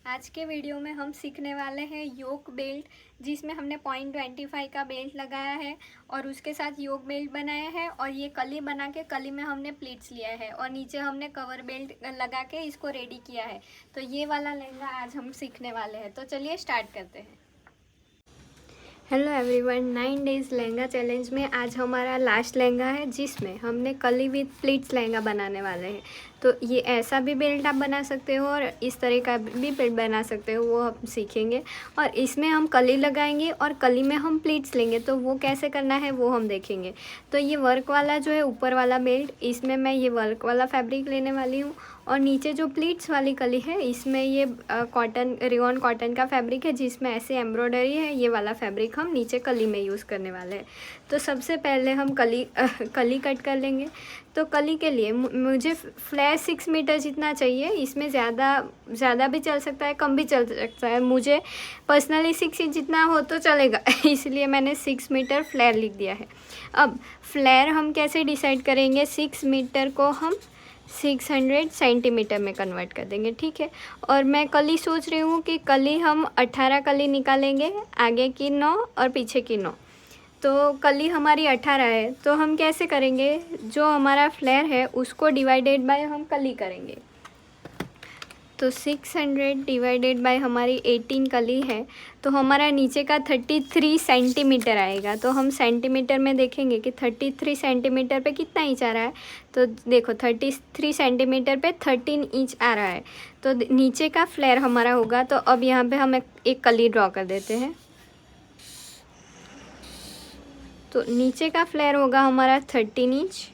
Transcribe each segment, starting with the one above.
आज के वीडियो में हम सीखने वाले हैं योक बेल्ट, जिसमें हमने 0.25 का बेल्ट लगाया है और उसके साथ योक बेल्ट बनाया है और ये कली बना के कली में हमने प्लीट्स लिया है और नीचे हमने कवर बेल्ट लगा के इसको रेडी किया है। तो ये वाला लहंगा आज हम सीखने वाले हैं। तो चलिए स्टार्ट करते हैं। Hello everyone, 9 days lehenga challenge में आज हमारा लास्ट लहंगा है, जिसमें हमने कली विद प्लीट्स लहंगा बनाने वाले हैं। तो ये ऐसा भी बेल्ट आप बना सकते हो और इस तरह का भी बेल्ट बना सकते हो, वो हम सीखेंगे। और इसमें हम कली लगाएंगे और कली में हम प्लीट्स लेंगे, तो वो कैसे करना है वो हम देखेंगे। तो ये वर्क वाला जो है ऊपर वाला बेल्ट, इसमें मैं ये वर्क वाला फैब्रिक लेने वाली हूँ और नीचे जो प्लीट्स वाली कली है इसमें ये कॉटन, रेयॉन कॉटन का फैब्रिक है, जिसमें ऐसे एम्ब्रॉयडरी है। ये वाला फैब्रिक हम नीचे कली में यूज़ करने वाले हैं। तो सबसे पहले हम कली कट कर लेंगे। तो कली के लिए मुझे फ्लैट 6 मीटर जितना चाहिए। इसमें ज़्यादा भी चल सकता है, कम भी चल सकता है। मुझे पर्सनली 6 इंच जितना हो तो चलेगा इसलिए मैंने 6 मीटर फ्लेयर लिख दिया है। अब फ्लेयर हम कैसे डिसाइड करेंगे? 6 मीटर को हम 600 सेंटीमीटर में कन्वर्ट कर देंगे, ठीक है। और मैं कली सोच रही हूँ कि कली हम 18 कली निकालेंगे, आगे की 9 और पीछे की 9। तो कली हमारी 18 है, तो हम कैसे करेंगे? जो हमारा फ्लेयर है उसको डिवाइडेड बाय हम कली करेंगे। तो 600 डिवाइडेड बाय हमारी 18 कली है, तो हमारा नीचे का 33 सेंटीमीटर आएगा। तो हम सेंटीमीटर में देखेंगे कि 33 सेंटीमीटर पे कितना इंच आ रहा है। तो देखो 33 सेंटीमीटर पे 13 इंच आ रहा है। तो नीचे का फ्लेयर हमारा होगा। तो अब यहाँ पे हम एक कली ड्रॉ कर देते हैं। तो नीचे का फ्लेयर होगा हमारा 13 इंच।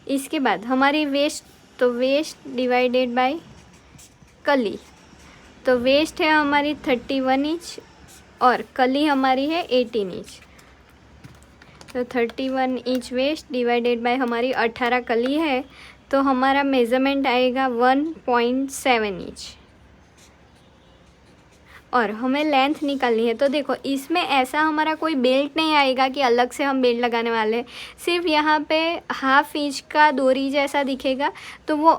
इसके बाद हमारी वेस्ट, तो वेस्ट डिवाइडेड बाय कली, तो वेस्ट है हमारी 31 इंच और कली हमारी है 18 इंच। तो 31 इंच वेस्ट डिवाइडेड बाय हमारी 18 कली है, तो हमारा मेज़रमेंट आएगा 1.7 इंच। और हमें लेंथ निकालनी है। तो देखो इसमें ऐसा हमारा कोई बेल्ट नहीं आएगा कि अलग से हम बेल्ट लगाने वाले हैं। सिर्फ यहाँ पे ½ इंच का डोरी जैसा दिखेगा, तो वो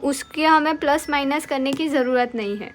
उसके हमें प्लस माइनस करने की ज़रूरत नहीं है।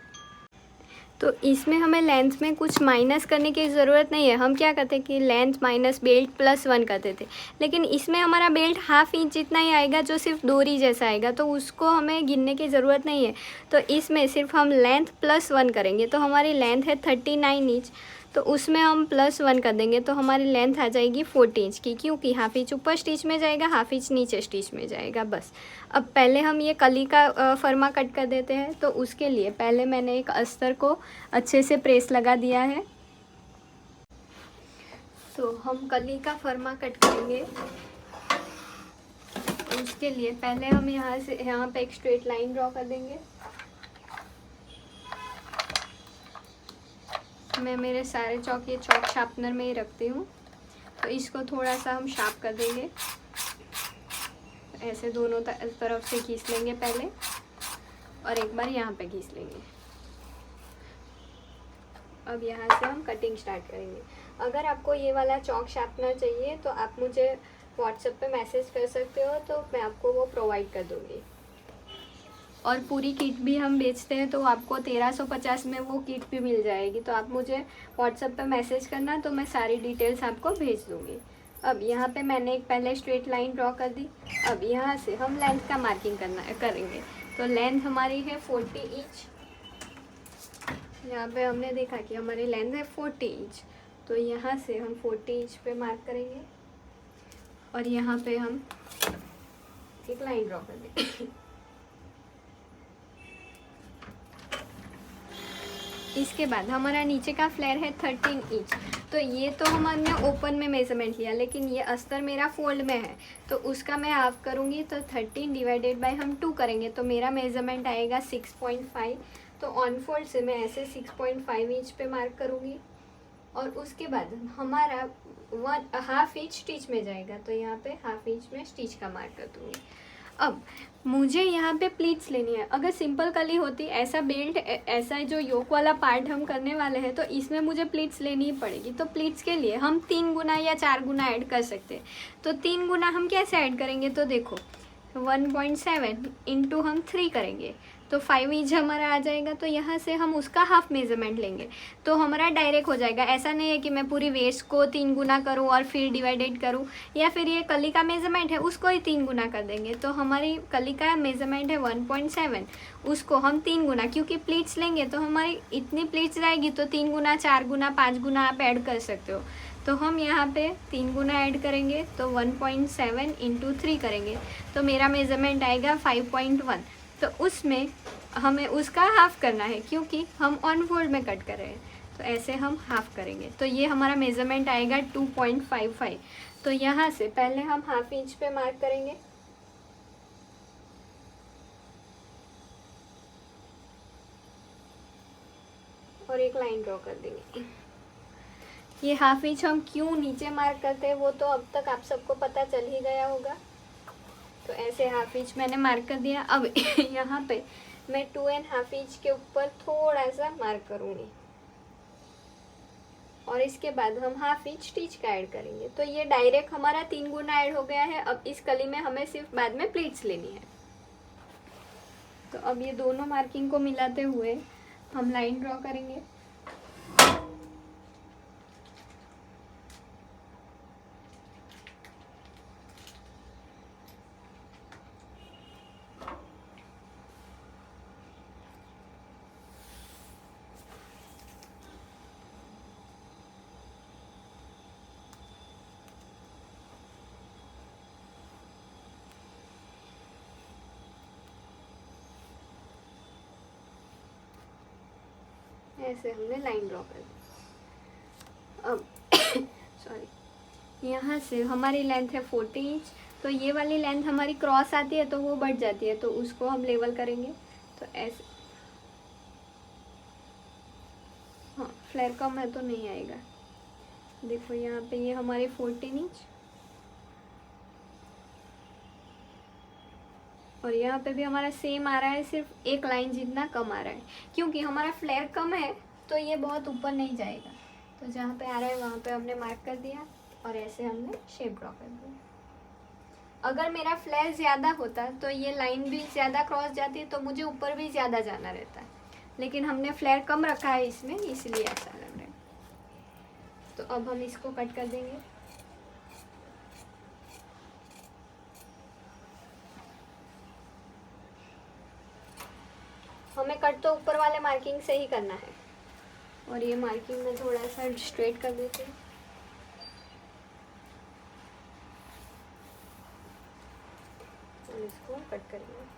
तो इसमें हमें लेंथ में कुछ माइनस करने की ज़रूरत नहीं है। हम क्या करते कि लेंथ माइनस बेल्ट +1 करते थे, लेकिन इसमें हमारा बेल्ट ½ इंच जितना ही आएगा, जो सिर्फ डोरी जैसा आएगा, तो उसको हमें गिनने की ज़रूरत नहीं है। तो इसमें सिर्फ हम लेंथ +1 करेंगे। तो हमारी लेंथ है 39 इंच, तो उसमें हम +1 कर देंगे, तो हमारी लेंथ आ जाएगी 40 इंच की, क्योंकि ½ इंच ऊपर स्टिच में जाएगा, ½ इंच नीचे स्टिच में जाएगा, बस। अब पहले हम ये कली का फरमा कट कर देते हैं। तो उसके लिए पहले मैंने एक अस्तर को अच्छे से प्रेस लगा दिया है। तो हम कली का फरमा कट करेंगे। उसके लिए पहले हम यहाँ पे एक स्ट्रेट लाइन ड्रॉ कर देंगे। मैं मेरे सारे चौक ये चौक शार्पनर में ही रखती हूँ। तो इसको थोड़ा सा हम शार्प कर देंगे। ऐसे दोनों तरफ से घिस लेंगे पहले, और एक बार यहाँ पे घिस लेंगे। अब यहाँ से हम कटिंग स्टार्ट करेंगे। अगर आपको ये वाला चौक शार्पनर चाहिए तो आप मुझे व्हाट्सएप पे मैसेज कर सकते हो, तो मैं आपको वो प्रोवाइड कर दूँगी। और पूरी किट भी हम बेचते हैं, तो आपको 1350 में वो किट भी मिल जाएगी। तो आप मुझे व्हाट्सएप पे मैसेज करना, तो मैं सारी डिटेल्स आपको भेज दूँगी। अब यहाँ पे मैंने एक पहले स्ट्रेट लाइन ड्रॉ कर दी। अब यहाँ से हम लेंथ का मार्किंग करेंगे। तो लेंथ हमारी है 40 इंच। यहाँ पे हमने देखा कि हमारी लेंथ है 40 इंच, तो यहाँ से हम 40 इंच पे मार्क करेंगे और यहाँ पे हम एक लाइन ड्रॉ कर देंगे। इसके बाद हमारा नीचे का फ्लेयर है 13 इंच। तो ये तो हमने ओपन में मेज़रमेंट लिया, लेकिन ये अस्तर मेरा फोल्ड में है, तो उसका मैं हाफ करूँगी। तो 13 डिवाइडेड बाय हम 2 करेंगे, तो मेरा मेज़रमेंट आएगा 6.5। तो ऑन फोल्ड से मैं ऐसे 6.5 इंच पे मार्क करूँगी और उसके बाद हमारा ½ इंच स्टिच में जाएगा। तो यहाँ पे ½ इंच में स्टिच का मार्क कर दूँगी। अब मुझे यहाँ पे प्लीट्स लेनी है। अगर सिंपल कली होती, ऐसा बेल्ट, ऐसा जो योक वाला पार्ट हम करने वाले हैं, तो इसमें मुझे प्लीट्स लेनी ही पड़ेगी। तो प्लीट्स के लिए हम 3 गुना या 4 गुना ऐड कर सकते हैं। तो 3 गुना हम कैसे ऐड करेंगे? तो देखो 1.7 इंटू हम 3 करेंगे, तो 5 इंच हमारा आ जाएगा। तो यहाँ से हम उसका हाफ मेज़रमेंट लेंगे तो हमारा डायरेक्ट हो जाएगा। ऐसा नहीं है कि मैं पूरी वेस्ट को 3 गुना करूँ और फिर डिवाइडेड करूँ, या फिर ये कली का मेज़रमेंट है उसको ही 3 गुना कर देंगे। तो हमारी कली का मेज़रमेंट है 1.7, उसको हम 3 गुना, क्योंकि प्लीट्स लेंगे तो हमारी इतनी प्लीट्स रहेगी तो 3 गुना, 4 गुना, 5 गुना आप ऐड कर सकते हो। तो हम यहाँ पे 3 गुना ऐड करेंगे तो 1.7 इंटू 3 करेंगे तो मेरा मेज़रमेंट आएगा 5.1। तो उसमें हमें उसका हाफ़ करना है क्योंकि हम ऑन फोल्ड में कट कर रहे हैं, तो ऐसे हम हाफ़ करेंगे। तो ये हमारा मेज़रमेंट आएगा 2.55। तो यहाँ से पहले हम हाफ इंच पे मार्क करेंगे, और एक लाइन ड्रॉ कर देंगे। ये हाफ इंच हम क्यों नीचे मार्क करते हैं वो तो अब तक आप सबको पता चल ही गया होगा। तो ऐसे हाफ इंच मैंने मार्क कर दिया। अब यहाँ पे मैं 2.5 इंच के ऊपर थोड़ा सा मार्क करूँगी और इसके बाद हम हाफ इंच स्टिच का ऐड करेंगे। तो ये डायरेक्ट हमारा 3 गुना ऐड हो गया है। अब इस कली में हमें सिर्फ बाद में प्लीट्स लेनी है। तो अब ये दोनों मार्किंग को मिलाते हुए हम लाइन ड्रॉ करेंगे। ऐसे हमने लाइन ड्रॉ कर दी। अब सॉरी, यहाँ से हमारी लेंथ है 40 इंच, तो ये वाली लेंथ हमारी क्रॉस आती है तो वो बढ़ जाती है, तो उसको हम लेवल करेंगे। तो ऐसे, हाँ फ्लेयर कम है तो नहीं आएगा। देखो यहाँ पे ये हमारी 14 इंच और यहाँ पे भी हमारा सेम आ रहा है, सिर्फ एक लाइन जितना कम आ रहा है क्योंकि हमारा फ्लेयर कम है तो ये बहुत ऊपर नहीं जाएगा। तो जहाँ पे आ रहा है वहाँ पे हमने मार्क कर दिया और ऐसे हमने शेप ड्रॉ कर दिया। अगर मेरा फ्लेयर ज़्यादा होता तो ये लाइन भी ज़्यादा क्रॉस जाती तो मुझे ऊपर भी ज़्यादा जाना रहता, लेकिन हमने फ्लेयर कम रखा है इसमें, इसलिए ऐसा लग रहा है। तो अब हम इसको कट कर देंगे। हमें कट तो ऊपर वाले मार्किंग से ही करना है और ये मार्किंग में थोड़ा सा स्ट्रेट कर देते हैं। और इसको कट करेंगे।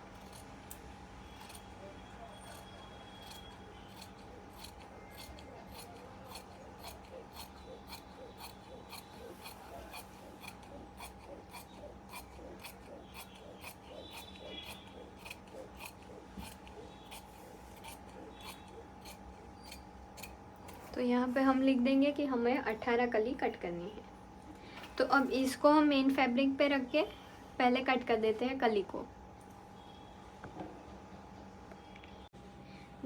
तो यहाँ पे हम लिख देंगे कि हमें 18 कली कट करनी है। तो अब इसको हम मेन फैब्रिक पे रख के पहले कट कर देते हैं कली को।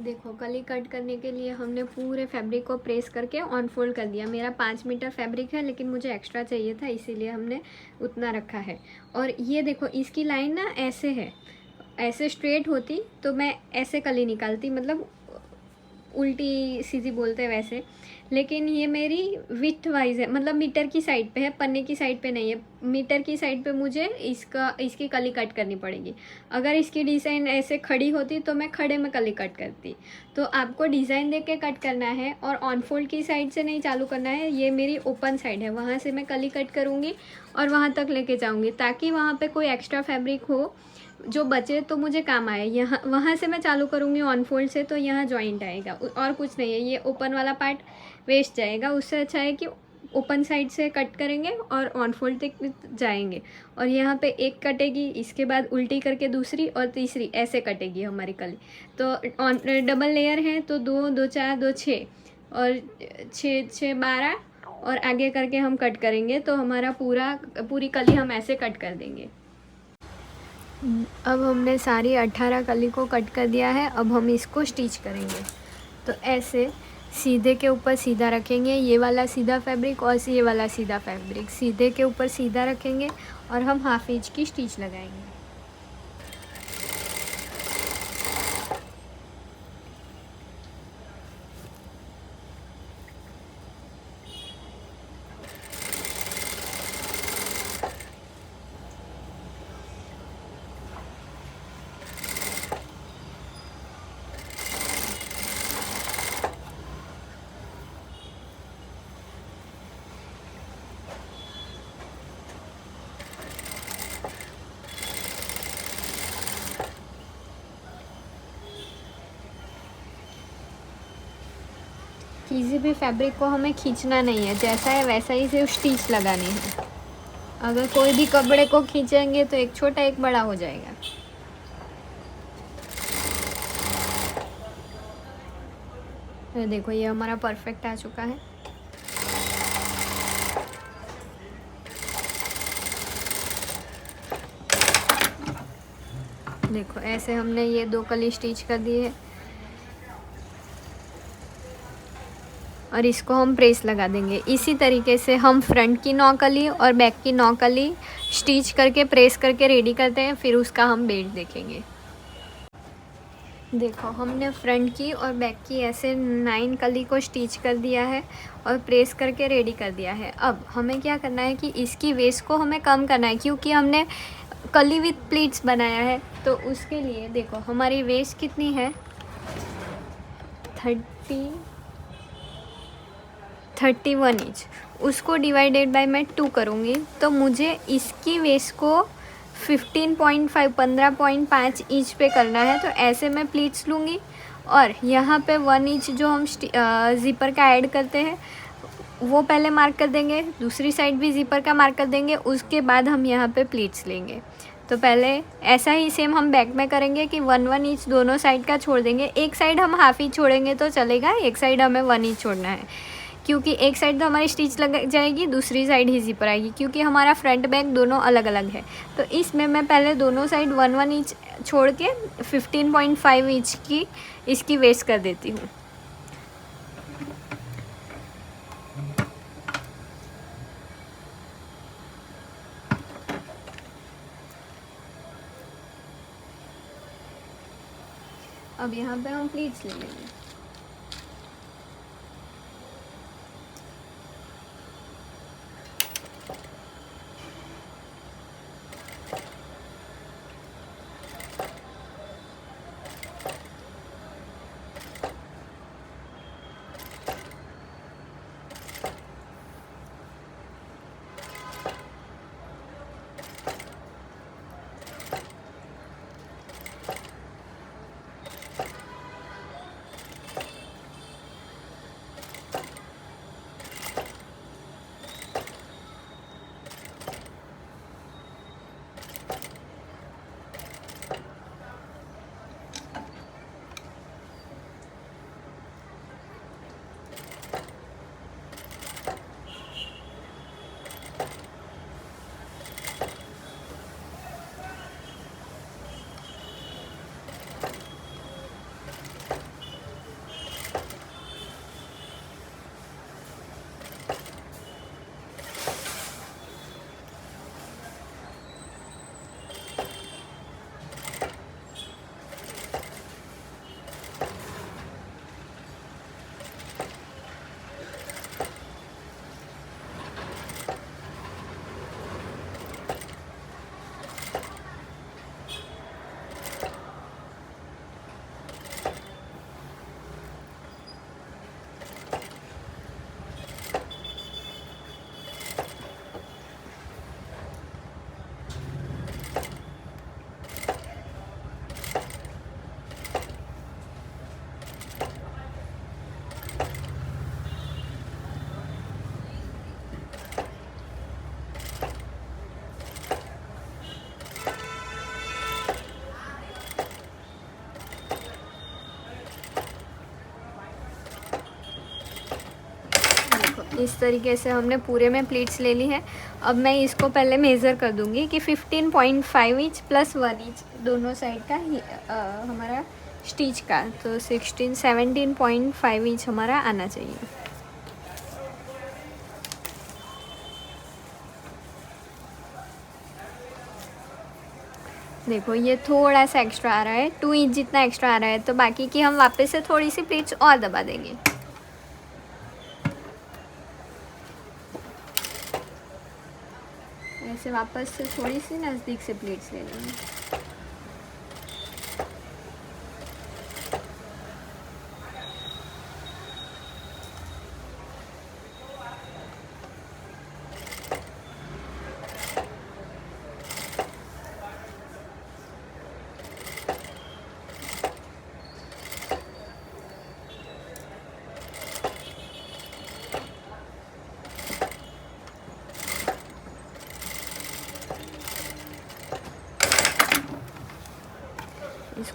देखो कली कट करने के लिए हमने पूरे फैब्रिक को प्रेस करके ऑन फोल्ड कर दिया। मेरा 5 मीटर फैब्रिक है लेकिन मुझे एक्स्ट्रा चाहिए था, इसीलिए हमने उतना रखा है। और ये देखो इसकी लाइन ना ऐसे है, ऐसे स्ट्रेट होती तो मैं ऐसे कली निकालती, मतलब उल्टी सीधी बोलते हैं वैसे, लेकिन ये मेरी विथ वाइज है, मतलब मीटर की साइड पे है, पन्ने की साइड पे नहीं है। मीटर की साइड पे मुझे इसकी कली कट करनी पड़ेगी। अगर इसकी डिज़ाइन ऐसे खड़ी होती तो मैं खड़े में कली कट करती। तो आपको डिज़ाइन देख के कट करना है और ऑन फोल्ड की साइड से नहीं चालू करना है। ये मेरी ओपन साइड है, वहाँ से मैं कली कट करूँगी और वहाँ तक लेके जाऊँगी ताकि वहाँ पर कोई एक्स्ट्रा फैब्रिक हो जो बचे तो मुझे काम आए। यहाँ वहाँ से मैं चालू करूँगी ऑन फोल्ड से, तो यहाँ जॉइंट आएगा और कुछ नहीं है। ये ओपन वाला पार्ट वेस्ट जाएगा, उससे अच्छा है कि ओपन साइड से कट करेंगे और ऑन फोल्ड तक जाएंगे। और यहाँ पे एक कटेगी, इसके बाद उल्टी करके दूसरी और तीसरी ऐसे कटेगी हमारी कली। तो ऑन डबल लेयर है तो 2 2 4 2 6 और 6 6 12 और आगे करके हम कट करेंगे। तो हमारा पूरी कली हम ऐसे कट कर देंगे। अब हमने सारी 18 कली को कट कर दिया है। अब हम इसको स्टिच करेंगे। तो ऐसे सीधे के ऊपर सीधा रखेंगे, ये वाला सीधा फैब्रिक और ये वाला सीधा फैब्रिक सीधे के ऊपर सीधा रखेंगे और हम हाफ इंच की स्टिच लगाएंगे। किसी भी फैब्रिक को हमें खींचना नहीं है, जैसा है वैसा ही सिर्फ स्टिच लगानी है। अगर कोई भी कपड़े को खींचेंगे तो एक छोटा एक बड़ा हो जाएगा। तो देखो ये हमारा परफेक्ट आ चुका है। देखो ऐसे हमने ये 2 कली स्टिच कर दी है और इसको हम प्रेस लगा देंगे। इसी तरीके से हम फ्रंट की 9 कली और बैक की 9 कली स्टिच करके प्रेस करके रेडी करते हैं, फिर उसका हम बेल्ट देखेंगे। देखो हमने फ्रंट की और बैक की ऐसे 9 कली को स्टिच कर दिया है और प्रेस करके रेडी कर दिया है। अब हमें क्या करना है कि इसकी वेस्ट को हमें कम करना है, क्योंकि हमने कली विथ प्लीट्स बनाया है। तो उसके लिए देखो हमारी वेस्ट कितनी है, 31 इंच। उसको डिवाइडेड बाय मैं 2 करूँगी तो मुझे इसकी वेस्ट को 15.5 इंच पे करना है। तो ऐसे मैं प्लीट्स लूँगी और यहाँ पे 1 इंच जो हम ज़िपर का ऐड करते हैं वो पहले मार्क कर देंगे, दूसरी साइड भी ज़िपर का मार्क कर देंगे, उसके बाद हम यहाँ पे प्लीट्स लेंगे। तो पहले ऐसा ही सेम हम बैक में करेंगे कि 1 इंच दोनों साइड का छोड़ देंगे। एक साइड हम हाफ इंच छोड़ेंगे तो चलेगा, एक साइड हमें 1 इंच छोड़ना है, क्योंकि एक साइड तो हमारी स्टिच लग जाएगी, दूसरी साइड ही ज़िपर आएगी, क्योंकि हमारा फ्रंट बैक दोनों अलग अलग है। तो इसमें मैं पहले दोनों साइड 1 इंच छोड़ के 15.5 इंच की इसकी वेस्ट कर देती हूँ। अब यहाँ पे हम प्लीट्स ले लेंगे। इस तरीके से हमने पूरे में प्लीट्स ले ली है। अब मैं इसको पहले मेज़र कर दूंगी कि 15.5 इंच प्लस 1 इंच दोनों साइड का ही हमारा स्टिच का, तो 17.5 इंच हमारा आना चाहिए। देखो ये थोड़ा सा एक्स्ट्रा आ रहा है, 2 इंच जितना एक्स्ट्रा आ रहा है, तो बाकी की हम वापस से थोड़ी सी प्लीट्स और दबा देंगे। ऐसे वापस से थोड़ी सी नज़दीक से प्लीट्स ले लेंगे।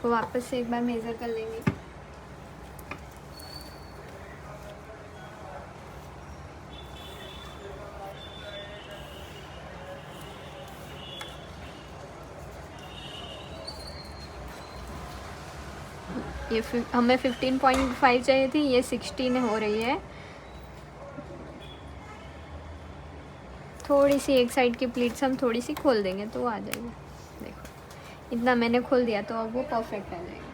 इसको वापस से एक बार मेज़र कर लेंगे। ये हमें 15.5 चाहिए थी, ये 16 हो रही है। थोड़ी सी एक साइड की प्लीट्स हम थोड़ी सी खोल देंगे तो आ जाएगा। देखो इतना मैंने खोल दिया तो अब वो परफेक्ट आ जाएगा।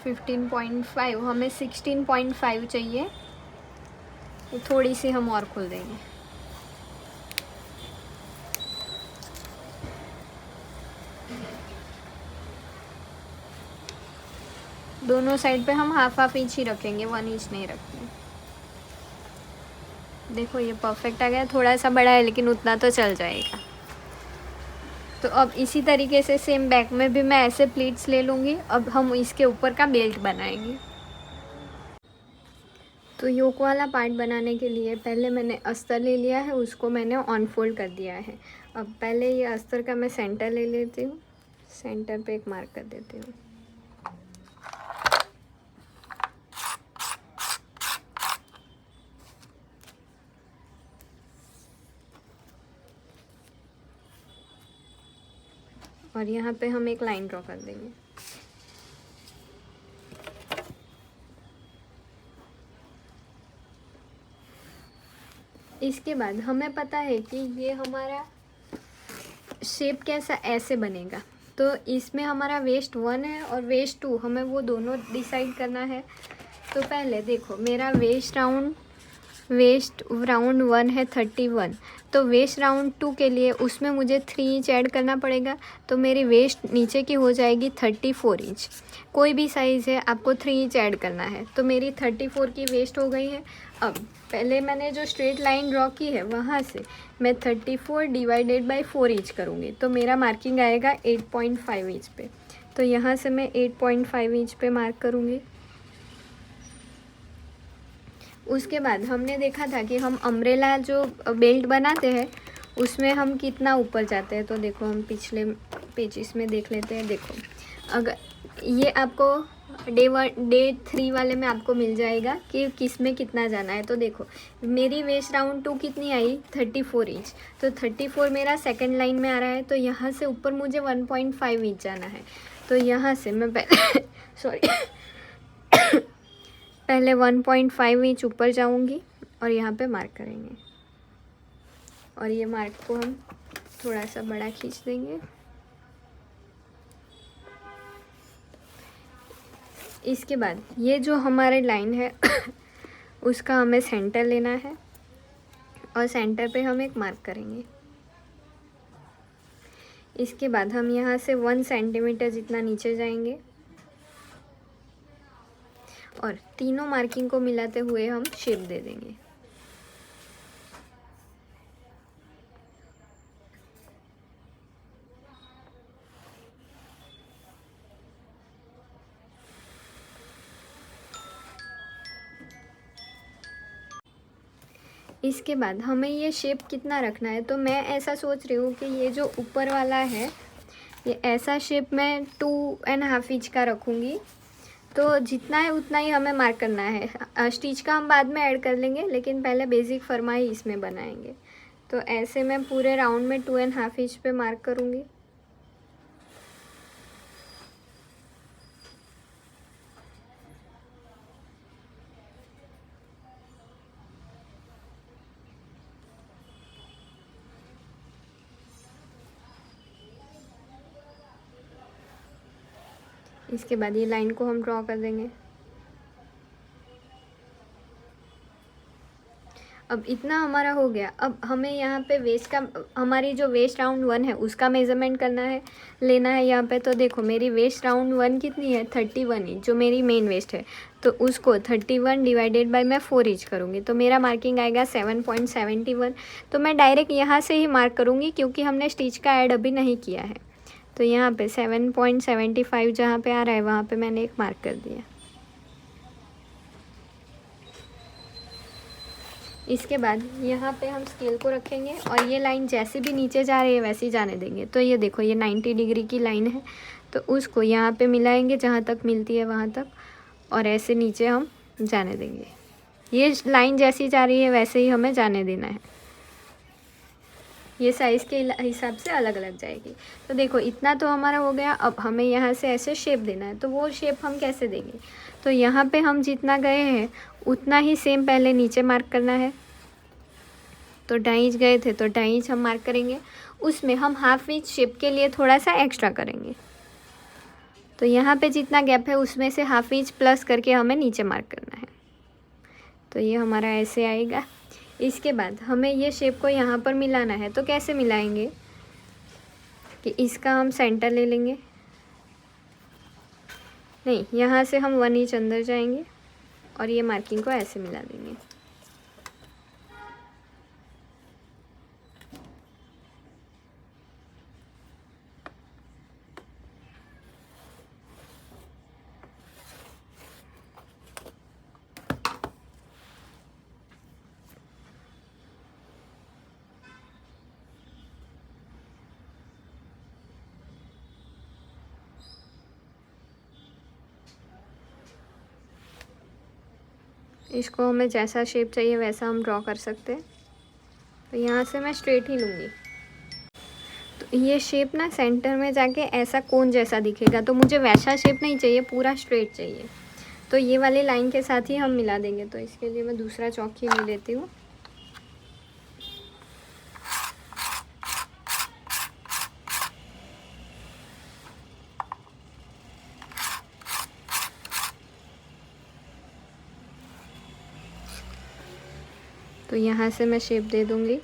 फिफ्टीन 15.5 हमें 16.5 चाहिए, तो थोड़ी सी हम और खोल देंगे। दोनों साइड पे हम हाफ इंच ही रखेंगे, 1 इंच नहीं रखेंगे। देखो ये परफेक्ट आ गया। थोड़ा सा बड़ा है लेकिन उतना तो चल जाएगा। तो अब इसी तरीके से सेम बैक में भी मैं ऐसे प्लीट्स ले लूँगी। अब हम इसके ऊपर का बेल्ट बनाएंगे। तो योक वाला पार्ट बनाने के लिए पहले मैंने अस्तर ले लिया है, उसको मैंने ऑन फोल्ड कर दिया है। अब पहले ये अस्तर का मैं सेंटर ले लेती हूँ, सेंटर पे एक मार्क कर देती हूँ। और यहाँ पे हम एक लाइन ड्रॉ कर देंगे। इसके बाद हमें पता है कि ये हमारा शेप कैसा ऐसे बनेगा, तो इसमें हमारा वेस्ट 1 है और वेस्ट 2, हमें वो दोनों डिसाइड करना है। तो पहले देखो मेरा वेस्ट राउंड 1 है 31, तो वेस्ट राउंड 2 के लिए उसमें मुझे 3 इंच ऐड करना पड़ेगा, तो मेरी वेस्ट नीचे की हो जाएगी 34 इंच। कोई भी साइज़ है आपको 3 इंच ऐड करना है। तो मेरी 34 की वेस्ट हो गई है। अब पहले मैंने जो स्ट्रेट लाइन ड्रॉ की है वहाँ से मैं 34 डिवाइडेड बाय 4 इंच करूँगी, तो मेरा मार्किंग आएगा 8.5 इंच पे। तो यहाँ से मैं 8.5 इंच पे मार्क करूँगी। उसके बाद हमने देखा था कि हम अम्ब्रेला जो बेल्ट बनाते हैं उसमें हम कितना ऊपर जाते हैं। तो देखो हम पिछले पेजेस में देख लेते हैं। देखो अगर ये आपको डे 3 वाले में आपको मिल जाएगा कि किस में कितना जाना है। तो देखो मेरी वेस्ट राउंड 2 कितनी आई 34 इंच, तो 34 मेरा सेकंड लाइन में आ रहा है। तो यहाँ से ऊपर मुझे 1.5 इंच जाना है। तो यहाँ से मैं पहले पहले 1.5 इंच ऊपर जाऊंगी और यहाँ पे मार्क करेंगे, और ये मार्क को हम थोड़ा सा बड़ा खींच देंगे। इसके बाद ये जो हमारे लाइन है उसका हमें सेंटर लेना है और सेंटर पे हम एक मार्क करेंगे। इसके बाद हम यहाँ से 1 सेंटीमीटर जितना नीचे जाएंगे और तीनों मार्किंग को मिलाते हुए हम शेप दे देंगे। इसके बाद हमें ये शेप कितना रखना है, तो मैं ऐसा सोच रही हूँ कि ये जो ऊपर वाला है ये ऐसा शेप मैं 2.5 इंच का रखूँगी। तो जितना है उतना ही हमें मार्क करना है। स्टिच का हम बाद में ऐड कर लेंगे, लेकिन पहले बेसिक फरमाई इसमें बनाएंगे। तो ऐसे मैं पूरे राउंड में 2.5 इंच पे मार्क करूँगी। इसके बाद ये लाइन को हम ड्रॉ कर देंगे। अब इतना हमारा हो गया। अब हमें यहाँ पे वेस्ट का, हमारी जो वेस्ट राउंड 1 है उसका मेज़रमेंट करना है, लेना है यहाँ पे। तो देखो मेरी वेस्ट राउंड 1 कितनी है 31 इंच, जो मेरी मेन वेस्ट है। तो उसको 31 डिवाइडेड बाय मैं 4 इंच करूँगी, तो मेरा मार्किंग आएगा 7.71। तो मैं डायरेक्ट यहाँ से ही मार्क करूँगी क्योंकि हमने स्टिच का ऐड अभी नहीं किया है। तो यहाँ पे 7.75 जहाँ पे आ रहा है वहाँ पे मैंने एक मार्क कर दिया। इसके बाद यहाँ पे हम स्केल को रखेंगे और ये लाइन जैसे भी नीचे जा रही है वैसे ही जाने देंगे। तो ये देखो ये 90 डिग्री की लाइन है, तो उसको यहाँ पे मिलाएंगे जहाँ तक मिलती है वहाँ तक, और ऐसे नीचे हम जाने देंगे। ये लाइन जैसी जा रही है वैसे ही हमें जाने देना है। ये साइज़ के हिसाब से अलग अलग जाएगी। तो देखो इतना तो हमारा हो गया। अब हमें यहाँ से ऐसे शेप देना है, तो वो शेप हम कैसे देंगे? तो यहाँ पे हम जितना गए हैं उतना ही सेम पहले नीचे मार्क करना है। तो 2.5 इंच गए थे तो 2.5 इंच हम मार्क करेंगे, उसमें हम हाफ इंच शेप के लिए थोड़ा सा एक्स्ट्रा करेंगे। तो यहाँ पे जितना गैप है उसमें से हाफ इंच प्लस करके हमें नीचे मार्क करना है। तो ये हमारा ऐसे आएगा। इसके बाद हमें ये शेप को यहाँ पर मिलाना है। तो कैसे मिलाएंगे कि इसका हम सेंटर ले लेंगे, नहीं यहाँ से हम 1 इंच अंदर जाएंगे और ये मार्किंग को ऐसे मिला देंगे। इसको हमें जैसा शेप चाहिए वैसा हम ड्रॉ कर सकते हैं। तो यहाँ से मैं स्ट्रेट ही लूँगी। तो ये शेप ना सेंटर में जाके ऐसा कोन जैसा दिखेगा, तो मुझे वैसा शेप नहीं चाहिए, पूरा स्ट्रेट चाहिए। तो ये वाली लाइन के साथ ही हम मिला देंगे। तो इसके लिए मैं दूसरा चौकी ले लेती हूँ। तो यहाँ से मैं शेप दे दूँगी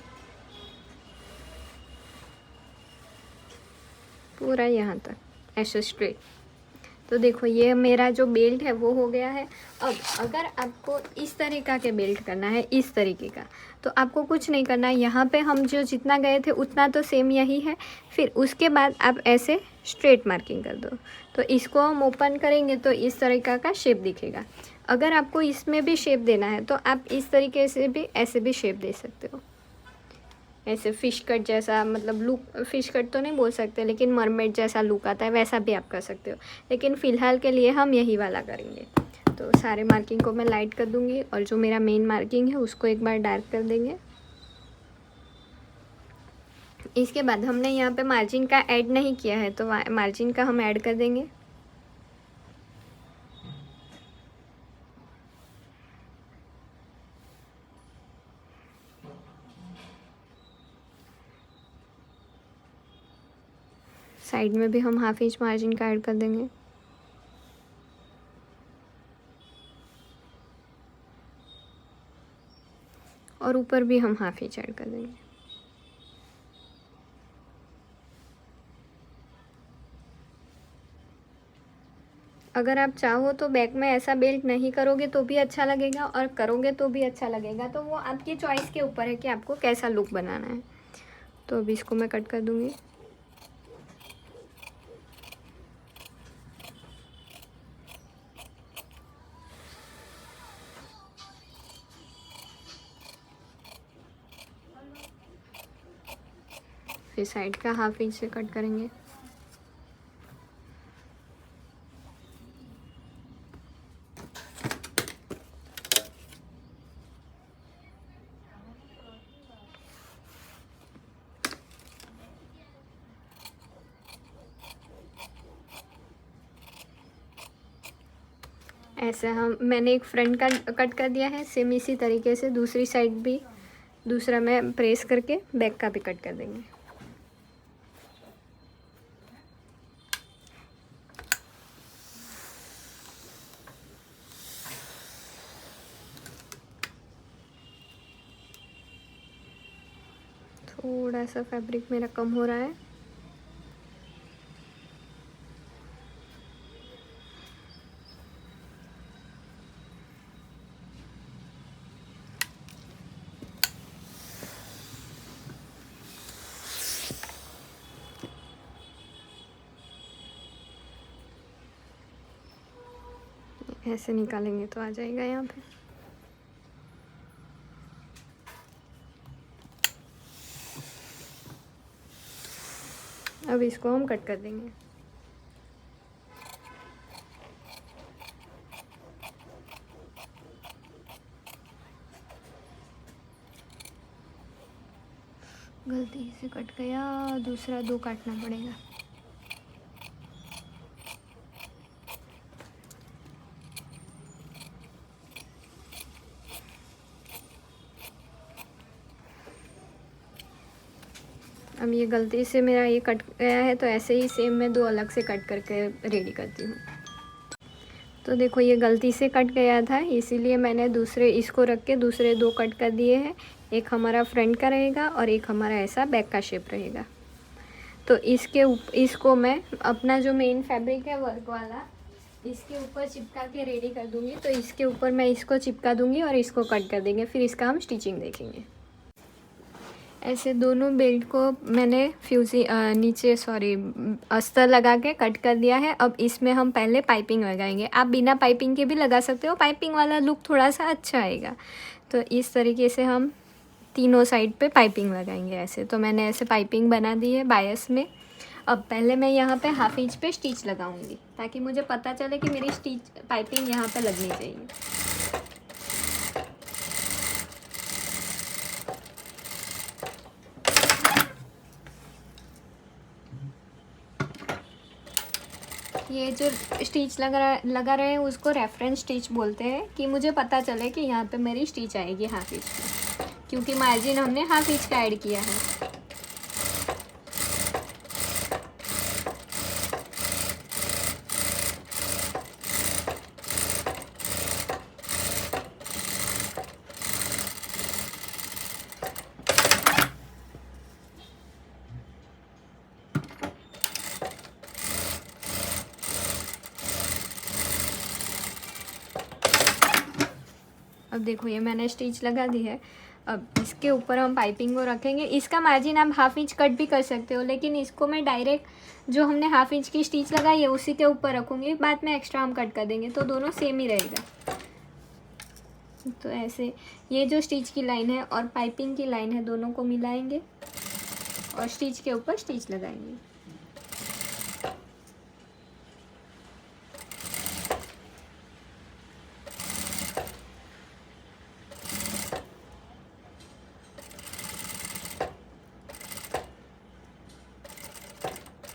पूरा यहाँ तक ऐसे स्ट्रेट। तो देखो ये मेरा जो बेल्ट है वो हो गया है। अब अगर आपको इस तरीक़ा के बेल्ट करना है, इस तरीके का, तो आपको कुछ नहीं करना है। यहाँ पे हम जो जितना गए थे उतना तो सेम यही है। फिर उसके बाद आप ऐसे स्ट्रेट मार्किंग कर दो। तो इसको हम ओपन करेंगे तो इस तरीक़ा का शेप दिखेगा। अगर आपको इसमें भी शेप देना है तो आप इस तरीके से भी ऐसे भी शेप दे सकते हो, ऐसे फ़िश कट जैसा, मतलब लुक, फ़िश कट तो नहीं बोल सकते लेकिन मरमेड जैसा लुक आता है, वैसा भी आप कर सकते हो। लेकिन फ़िलहाल के लिए हम यही वाला करेंगे। तो सारे मार्किंग को मैं लाइट कर दूँगी और जो मेरा मेन मार्किंग है उसको एक बार डार्क कर देंगे। इसके बाद हमने यहाँ पे मार्जिन का ऐड नहीं किया है, तो मार्जिन का हम ऐड कर देंगे। साइड में भी हम हाफ इंच मार्जिन का ऐड कर देंगे। और ऊपर भी हम हाफ इंच ऐड कर देंगे। अगर आप चाहो तो बैक में ऐसा बेल्ट नहीं करोगे तो भी अच्छा लगेगा, और करोगे तो भी अच्छा लगेगा। तो वो आपकी चॉइस के ऊपर है कि आपको कैसा लुक बनाना है। तो अभी इसको मैं कट कर दूँगी। फिर साइड का हाफ इंच से कट करेंगे। ऐसे मैंने एक फ्रंट का कट कर दिया है, सेम इसी तरीके से दूसरी साइड भी, दूसरा मैं प्रेस करके बैक का भी कट कर देंगे। थोड़ा सा फैब्रिक मेरा कम हो रहा है। ऐसे निकालेंगे तो आ जाएगा यहाँ पे। अब इसको हम कट कर देंगे। गलती से कट गया, दूसरा 2 काटना पड़ेगा। अब ये गलती से मेरा ये कट गया है, तो ऐसे ही सेम मैं 2 अलग से कट करके रेडी करती हूँ। तो देखो ये गलती से कट गया था, इसीलिए मैंने दूसरे इसको रख के दूसरे 2 कट कर दिए हैं। एक हमारा फ्रंट का रहेगा और एक हमारा ऐसा बैक का शेप रहेगा। तो इसको मैं अपना जो मेन फैब्रिक है वर्क वाला, इसके ऊपर चिपका के रेडी कर दूँगी। तो इसके ऊपर मैं इसको चिपका दूँगी और इसको कट कर देंगे, फिर इसका हम स्टिचिंग देखेंगे। ऐसे दोनों बेल्ट को मैंने नीचे अस्तर लगा के कट कर दिया है। अब इसमें हम पहले पाइपिंग लगाएंगे। आप बिना पाइपिंग के भी लगा सकते हो, पाइपिंग वाला लुक थोड़ा सा अच्छा आएगा। तो इस तरीके से हम तीनों साइड पे पाइपिंग लगाएंगे ऐसे। तो मैंने ऐसे पाइपिंग बना दी है बायस में। अब पहले मैं यहाँ पे हाफ इंच पे स्टिच लगाऊंगी, ताकि मुझे पता चले कि मेरी पाइपिंग यहाँ पे लगनी चाहिए। ये जो स्टिच लगा रहे हैं उसको रेफरेंस स्टिच बोलते हैं, कि मुझे पता चले कि यहाँ पे मेरी स्टिच आएगी हाफ इंच में, क्योंकि मार्जिन हमने हाफ इंच का ऐड किया है। अब देखो ये मैंने स्टिच लगा दी है। अब इसके ऊपर हम पाइपिंग को रखेंगे। इसका मार्जिन आप हाफ इंच कट भी कर सकते हो, लेकिन इसको मैं डायरेक्ट जो हमने हाफ इंच की स्टिच लगाई है उसी के ऊपर रखूँगी। बाद में एक्स्ट्रा हम कट कर देंगे, तो दोनों सेम ही रहेगा। तो ऐसे ये जो स्टिच की लाइन है और पाइपिंग की लाइन है, दोनों को मिलाएंगे और स्टिच के ऊपर स्टिच लगाएंगे।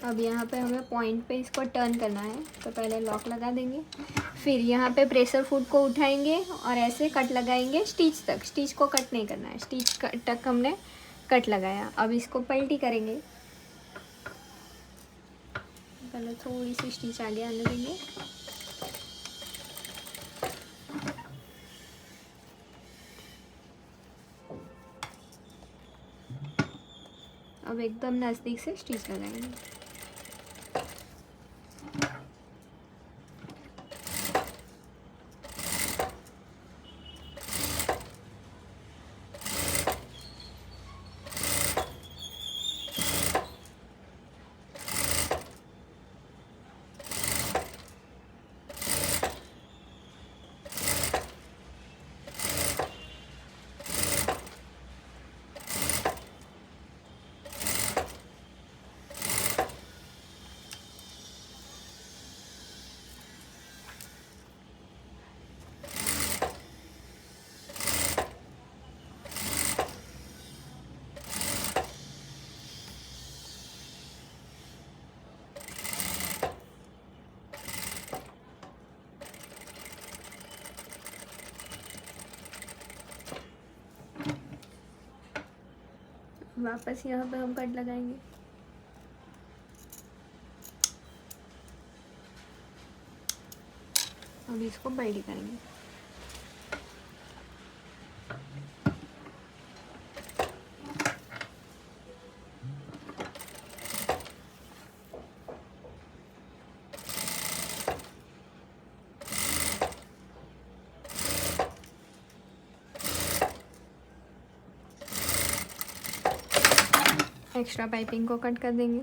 अब यहाँ पे हमें पॉइंट पे इसको टर्न करना है, तो पहले लॉक लगा देंगे। फिर यहाँ पे प्रेशर फुट को उठाएंगे और ऐसे कट लगाएंगे स्टिच तक। स्टिच को कट नहीं करना है, स्टिच तक हमने कट लगाया। अब इसको पलटी करेंगे। पहले थोड़ी सी स्टिच आगे आने देंगे। अब एकदम नज़दीक से स्टिच लगाएंगे। वापस यहाँ पे हम कट लगाएंगे। अब इसको पलटी करेंगे। एक्स्ट्रा पाइपिंग को कट कर देंगे।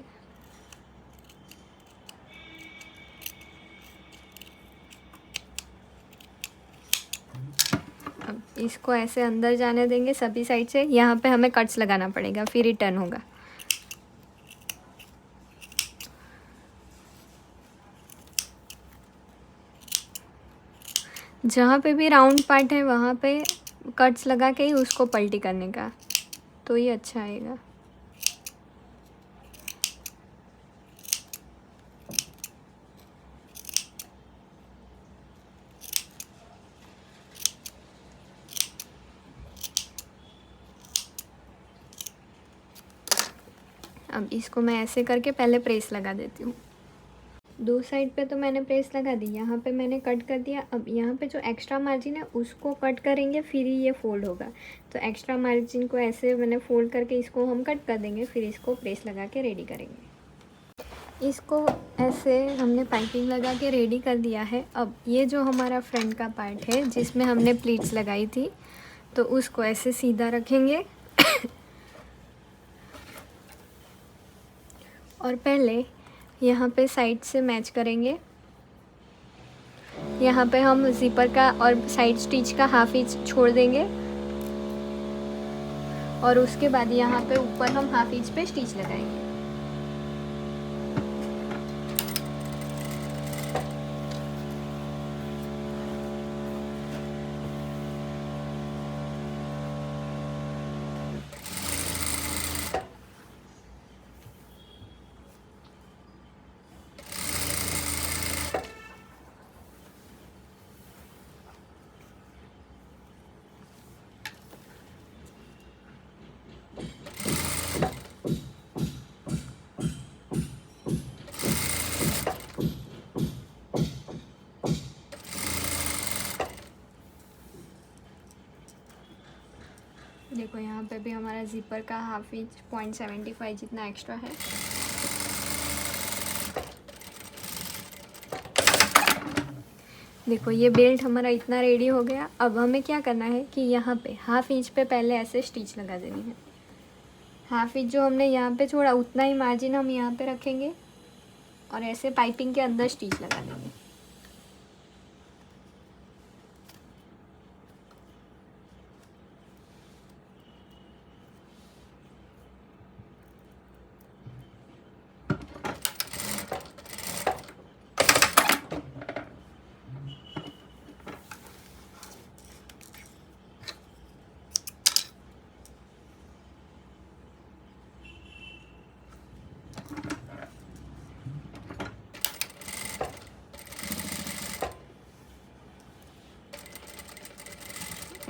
अब इसको ऐसे अंदर जाने देंगे सभी साइड से। यहाँ पे हमें कट्स लगाना पड़ेगा, फिर रिटर्न होगा। जहाँ पे भी राउंड पार्ट है वहाँ पे कट्स लगा के ही उसको पलटी करने का, तो ये अच्छा आएगा। अब इसको मैं ऐसे करके पहले प्रेस लगा देती हूँ। दो साइड पे तो मैंने प्रेस लगा दी, यहाँ पे मैंने कट कर दिया। अब यहाँ पे जो एक्स्ट्रा मार्जिन है उसको कट करेंगे, फिर ही ये फोल्ड होगा। तो एक्स्ट्रा मार्जिन को ऐसे मैंने फोल्ड करके इसको हम कट कर देंगे, फिर इसको प्रेस लगा के रेडी करेंगे। इसको ऐसे हमने पाइपिंग लगा के रेडी कर दिया है। अब ये जो हमारा फ्रंट का पार्ट है जिसमें हमने प्लीट्स लगाई थी, तो उसको ऐसे सीधा रखेंगे और पहले यहाँ पे साइड से मैच करेंगे। यहाँ पे हम ज़िपर का और साइड स्टिच का हाफ इंच छोड़ देंगे और उसके बाद यहाँ पे ऊपर हम हाफ इंच पे स्टिच लगाएंगे। देखो यहाँ पे भी हमारा ज़िपर का हाफ इंच 0.75 जितना एक्स्ट्रा है। देखो ये बेल्ट हमारा इतना रेडी हो गया। अब हमें क्या करना है कि यहाँ पे हाफ इंच पे पहले ऐसे स्टिच लगा देनी है। हाफ इंच जो हमने यहाँ पे छोड़ा उतना ही मार्जिन हम यहाँ पे रखेंगे और ऐसे पाइपिंग के अंदर स्टिच लगा देंगे।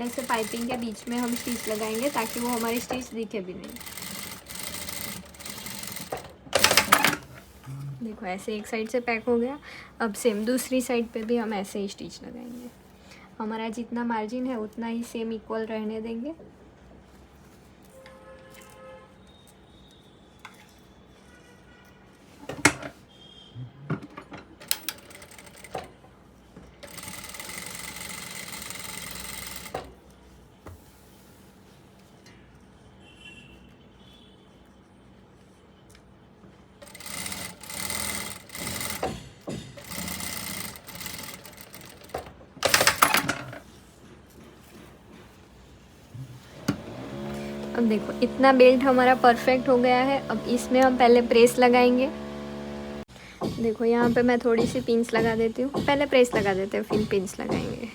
ऐसे पाइपिंग के बीच में हम स्टिच लगाएंगे ताकि वो हमारी स्टिच दिखे भी नहीं। देखो ऐसे एक साइड से पैक हो गया। अब सेम दूसरी साइड पे भी हम ऐसे ही स्टिच लगाएंगे। हमारा जितना मार्जिन है उतना ही सेम इक्वल रहने देंगे। अब देखो इतना बेल्ट हमारा परफेक्ट हो गया है। अब इसमें हम पहले प्रेस लगाएंगे। देखो यहाँ पे मैं थोड़ी सी पिंस लगा देती हूँ। पहले प्रेस लगा देते हैं फिर पिंस लगाएंगे।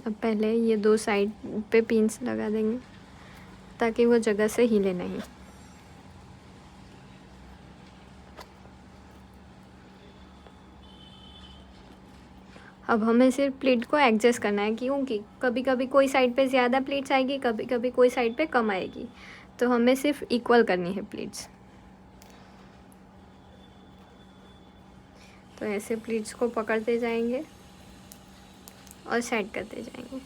अब पहले ये दो साइड पे पिंस लगा देंगे ताकि वो जगह से हिले नहीं। अब हमें सिर्फ प्लीट को एडजस्ट करना है, क्योंकि कभी कभी कोई साइड पे ज़्यादा प्लीट्स आएगी, कभी कभी कोई साइड पे कम आएगी। तो हमें सिर्फ इक्वल करनी है प्लीट्स। तो ऐसे प्लीट्स को पकड़ते जाएंगे और सेट करते जाएंगे।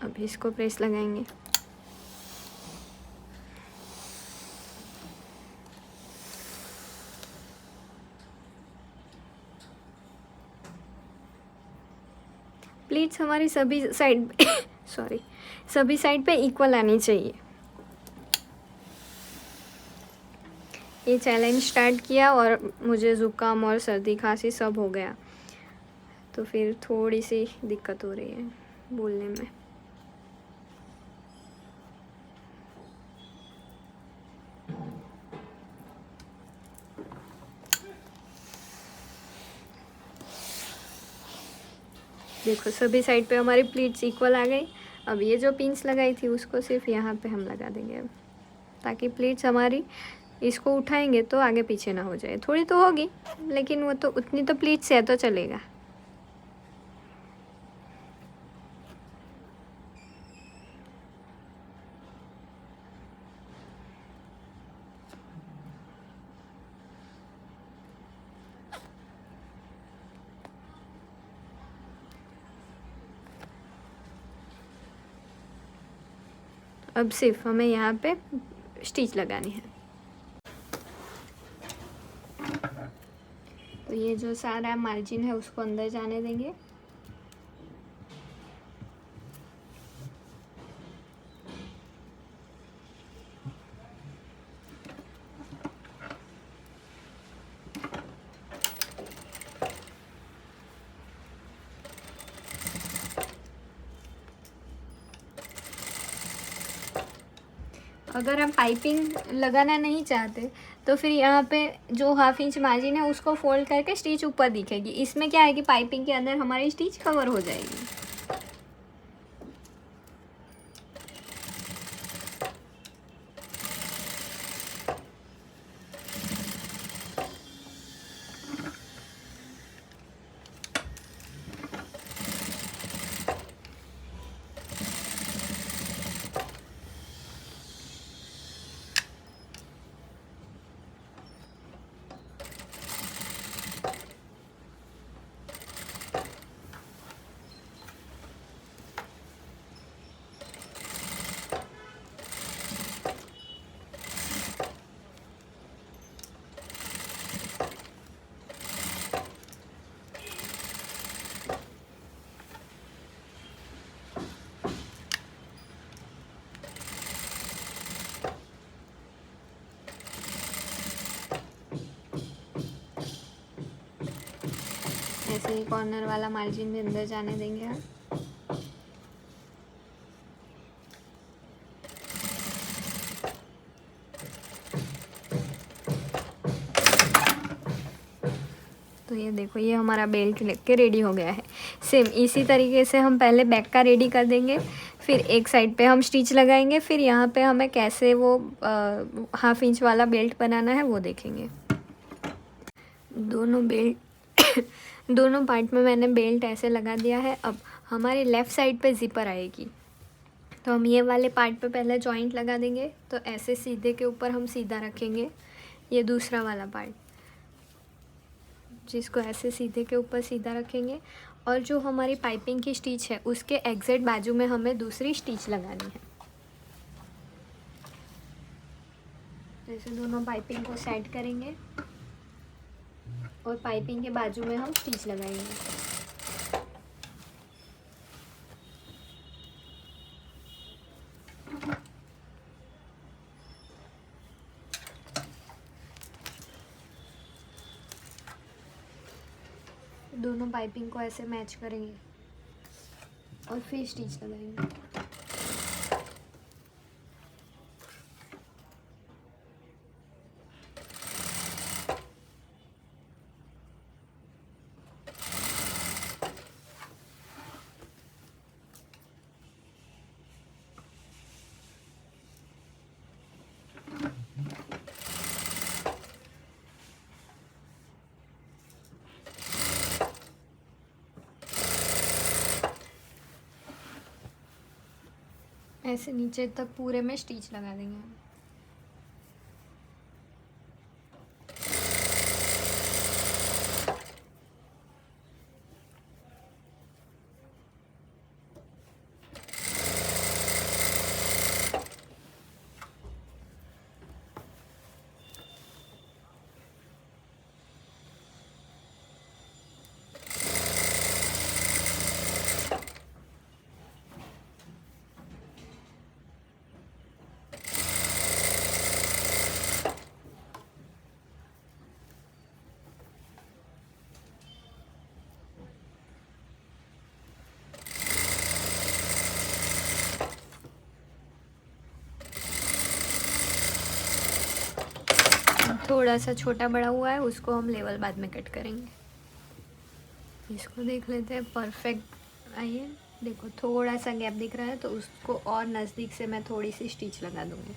अब इसको प्रेस लगाएंगे। प्लीट्स हमारी सभी साइड पे सॉरी, सभी साइड पे इक्वल आनी चाहिए। ये चैलेंज स्टार्ट किया और मुझे ज़ुकाम और सर्दी खांसी सब हो गया, तो फिर थोड़ी सी दिक्कत हो रही है बोलने में। देखो सभी साइड पे हमारी प्लीट्स इक्वल आ गई। अब ये जो पिंस लगाई थी उसको सिर्फ यहाँ पे हम लगा देंगे अब, ताकि प्लीट्स हमारी, इसको उठाएंगे तो आगे पीछे ना हो जाए। थोड़ी तो होगी लेकिन वो तो उतनी तो प्लीट्स है तो चलेगा। अब सिर्फ हमें यहाँ पे स्टिच लगानी है। तो ये जो सारा मार्जिन है उसको अंदर जाने देंगे। अगर हम पाइपिंग लगाना नहीं चाहते तो फिर यहाँ पे जो 1/2 इंच मार्जिन है उसको फोल्ड करके स्टिच ऊपर दिखेगी। इसमें क्या है कि पाइपिंग के अंदर हमारी स्टिच कवर हो जाएगी। ऐसे ही कॉर्नर वाला मार्जिन भी अंदर जाने देंगे हम। तो ये देखो ये हमारा बेल्ट लेके रेडी हो गया है। सेम इसी तरीके से हम पहले बैक का रेडी कर देंगे, फिर एक साइड पे हम स्टिच लगाएंगे, फिर यहाँ पे हमें कैसे वो 1/2 इंच वाला बेल्ट बनाना है वो देखेंगे। दोनों बेल्ट दोनों पार्ट में मैंने बेल्ट ऐसे लगा दिया है। अब हमारी लेफ़्ट साइड पे ज़िपर आएगी, तो हम ये वाले पार्ट पे पहले जॉइंट लगा देंगे। तो ऐसे सीधे के ऊपर हम सीधा रखेंगे। ये दूसरा वाला पार्ट जिसको ऐसे सीधे के ऊपर सीधा रखेंगे, और जो हमारी पाइपिंग की स्टिच है उसके एग्जैक्ट बाजू में हमें दूसरी स्टिच लगानी है। जैसे दोनों पाइपिंग को सेट करेंगे और पाइपिंग के बाजू में हम स्टिच लगाएंगे। दोनों पाइपिंग को ऐसे मैच करेंगे और फिर स्टिच लगाएंगे। ऐसे नीचे तक पूरे में स्टिच लगा देंगे हम। थोड़ा सा छोटा बड़ा हुआ है, उसको हम लेवल बाद में कट करेंगे। इसको देख लेते हैं, परफेक्ट। आइए देखो, थोड़ा सा गैप दिख रहा है तो उसको और नज़दीक से मैं थोड़ी सी स्टिच लगा दूँगी।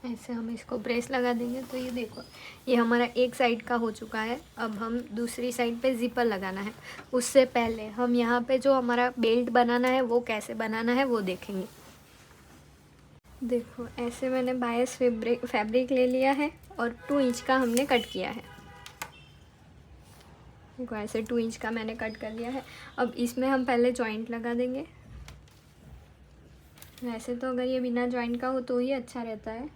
ऐसे हम इसको ब्रेस लगा देंगे। तो ये देखो, ये हमारा एक साइड का हो चुका है। अब हम दूसरी साइड पे ज़िपर लगाना है। उससे पहले हम यहाँ पे जो हमारा बेल्ट बनाना है वो कैसे बनाना है वो देखेंगे। देखो, ऐसे मैंने बायस फैब्रिक ले लिया है और 2 इंच का हमने कट किया है। देखो, ऐसे 2 इंच का मैंने कट कर लिया है। अब इसमें हम पहले जॉइंट लगा देंगे। वैसे तो अगर ये बिना जॉइंट का हो तो ही अच्छा रहता है,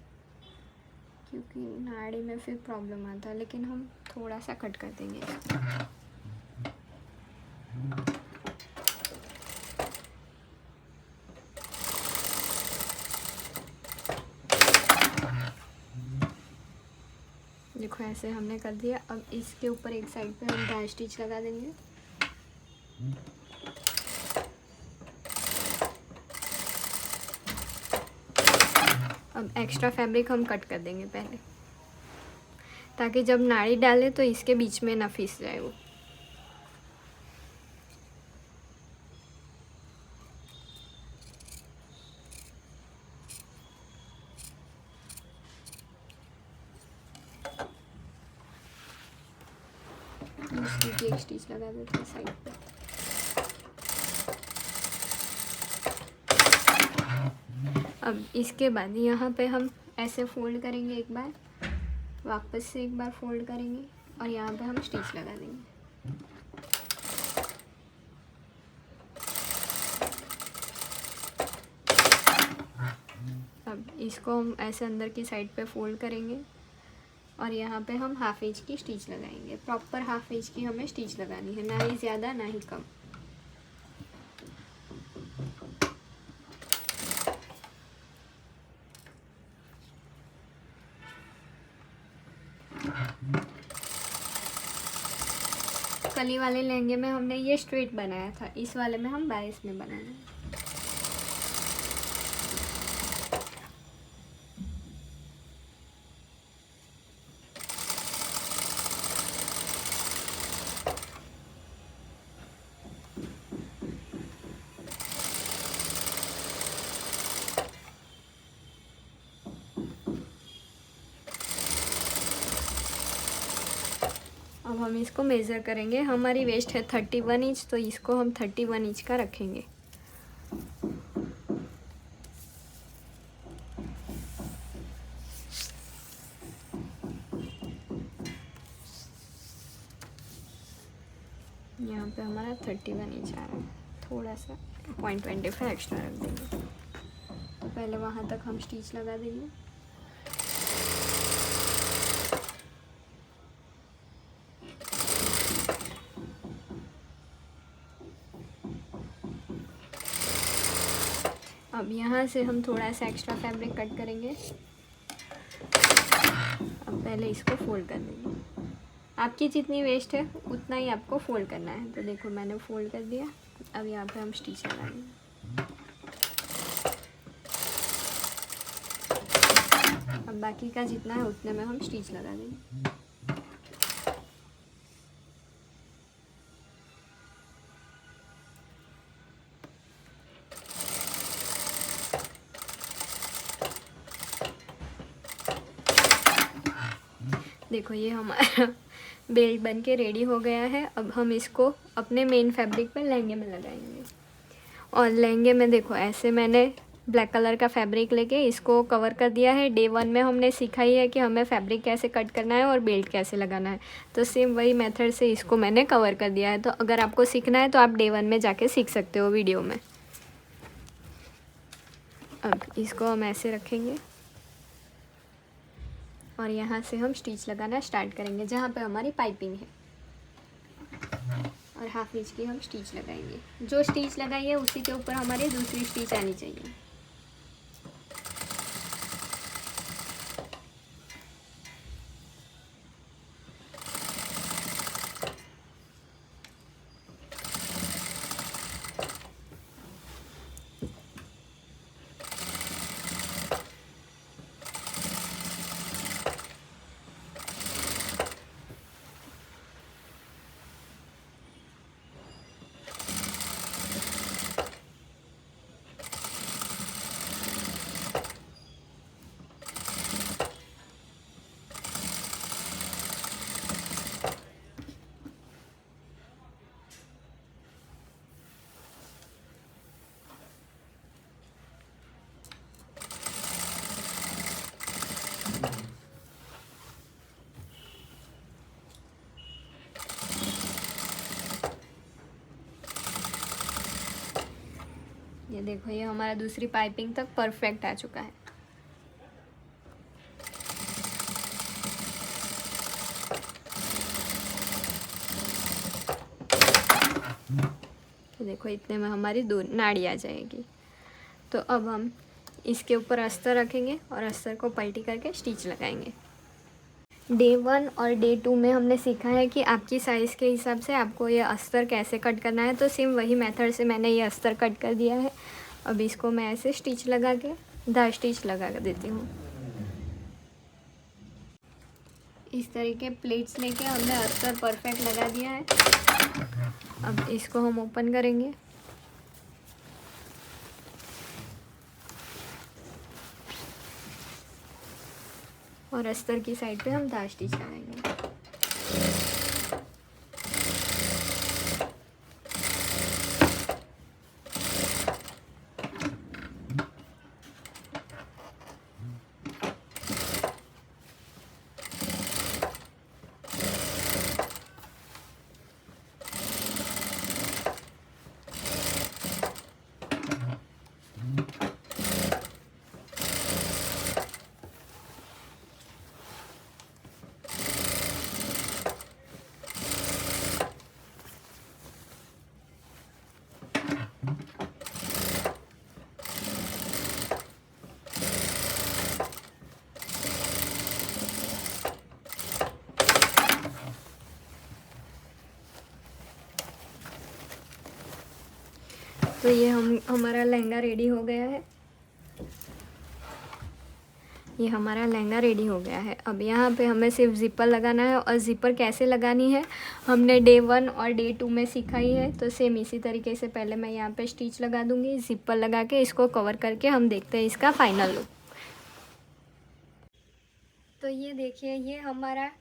क्योंकि नाड़ी में फिर प्रॉब्लम आता है, लेकिन हम थोड़ा सा कट कर देंगे इसको। देखो, ऐसे हमने कर दिया। अब इसके ऊपर एक साइड पे हम डाई स्टिच लगा देंगे। अब एक्स्ट्रा फैब्रिक हम कट कर देंगे पहले, ताकि जब नाड़ी डालें तो इसके बीच में ना फिस जाए वो। इसकी एक स्टिच लगा देते हैं साइड पे। अब इसके बाद यहाँ पे हम ऐसे फोल्ड करेंगे, एक बार वापस से एक बार फोल्ड करेंगे और यहाँ पे हम स्टिच लगा देंगे। अब इसको हम ऐसे अंदर की साइड पे फोल्ड करेंगे और यहाँ पे हम हाफ इंच की स्टिच लगाएंगे। प्रॉपर हाफ इंच की हमें स्टिच लगानी है, ना ही ज़्यादा ना ही कम। कली वाले लहंगे में हमने ये स्ट्रेट बनाया था, इस वाले में हम बाइस में बनाएंगे। अब हम इसको मेज़र करेंगे। हमारी वेस्ट है 31 इंच, तो इसको हम 31 इंच का रखेंगे। यहाँ पे हमारा 31 इंच आ रहा है। थोड़ा सा 0.25 एक्स्ट्रा रख देंगे। तो पहले वहाँ तक हम स्टिच लगा देंगे। अब यहाँ से हम थोड़ा सा एक्स्ट्रा फैब्रिक कट करेंगे। अब पहले इसको फोल्ड कर देंगे। आपकी जितनी वेस्ट है उतना ही आपको फोल्ड करना है। तो देखो, मैंने फोल्ड कर दिया। अब यहाँ पे हम स्टिच लगाएंगे। अब बाकी का जितना है उतने में हम स्टिच लगा देंगे। देखो, ये हमारा बेल्ट बन के रेडी हो गया है। अब हम इसको अपने मेन फैब्रिक पे लहंगे में लगाएंगे। और लहंगे में देखो, ऐसे मैंने ब्लैक कलर का फैब्रिक लेके इसको कवर कर दिया है। डे 1 में हमने सिखाई है कि हमें फैब्रिक कैसे कट करना है और बेल्ट कैसे लगाना है, तो सेम वही मेथड से इसको मैंने कवर कर दिया है। तो अगर आपको सीखना है तो आप डे 1 में जाके सीख सकते हो वीडियो में। अब इसको हम ऐसे रखेंगे। और यहाँ से हम स्टिच लगाना स्टार्ट करेंगे जहाँ पे हमारी पाइपिंग है, और हाफ इंच की हम स्टिच लगाएंगे। जो स्टिच लगाई है उसी के ऊपर हमारी दूसरी स्टिच आनी चाहिए। ये देखो, ये हमारा दूसरी पाइपिंग तक परफेक्ट आ चुका है। तो देखो, इतने में हमारी दो नाड़ी आ जाएगी। तो अब हम इसके ऊपर अस्तर रखेंगे और अस्तर को पलटी करके स्टिच लगाएंगे। डे 1 और डे 2 में हमने सीखा है कि आपकी साइज़ के हिसाब से आपको ये अस्तर कैसे कट करना है। तो सेम वही मेथड से मैंने ये अस्तर कट कर दिया है। अब इसको मैं ऐसे स्टिच लगा के दा स्टिच लगा देती हूँ। इस तरीके प्लेट्स लेके हमने अस्तर परफेक्ट लगा दिया है। अब इसको हम ओपन करेंगे और अस्तर की साइड पे हम दा स्टिच लगाएंगे। तो ये हमारा लहंगा रेडी हो गया है। ये हमारा लहंगा रेडी हो गया है। अब यहाँ पे हमें सिर्फ ज़िपर लगाना है, और ज़िपर कैसे लगानी है हमने डे 1 और डे 2 में सिखाई है। तो सेम इसी तरीके से पहले मैं यहाँ पे स्टिच लगा दूँगी, ज़िपर लगा के इसको कवर करके हम देखते हैं इसका फाइनल लुक। तो ये देखिए, ये हमारा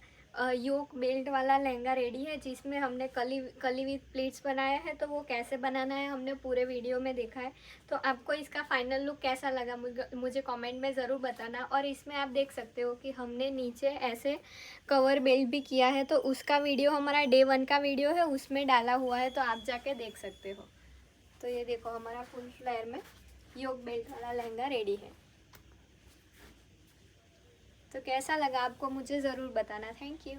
योक बेल्ट वाला लहंगा रेडी है, जिसमें हमने कली विथ प्लीट्स बनाया है। तो वो कैसे बनाना है हमने पूरे वीडियो में देखा है। तो आपको इसका फाइनल लुक कैसा लगा मुझे कमेंट में ज़रूर बताना। और इसमें आप देख सकते हो कि हमने नीचे ऐसे कवर बेल्ट भी किया है। तो उसका वीडियो हमारा डे 1 का वीडियो है, उसमें डाला हुआ है, तो आप जाके देख सकते हो। तो ये देखो, हमारा फुल फ्लेयर में योक बेल्ट वाला लहंगा रेडी है। तो कैसा लगा आपको मुझे ज़रूर बताना। Thank you.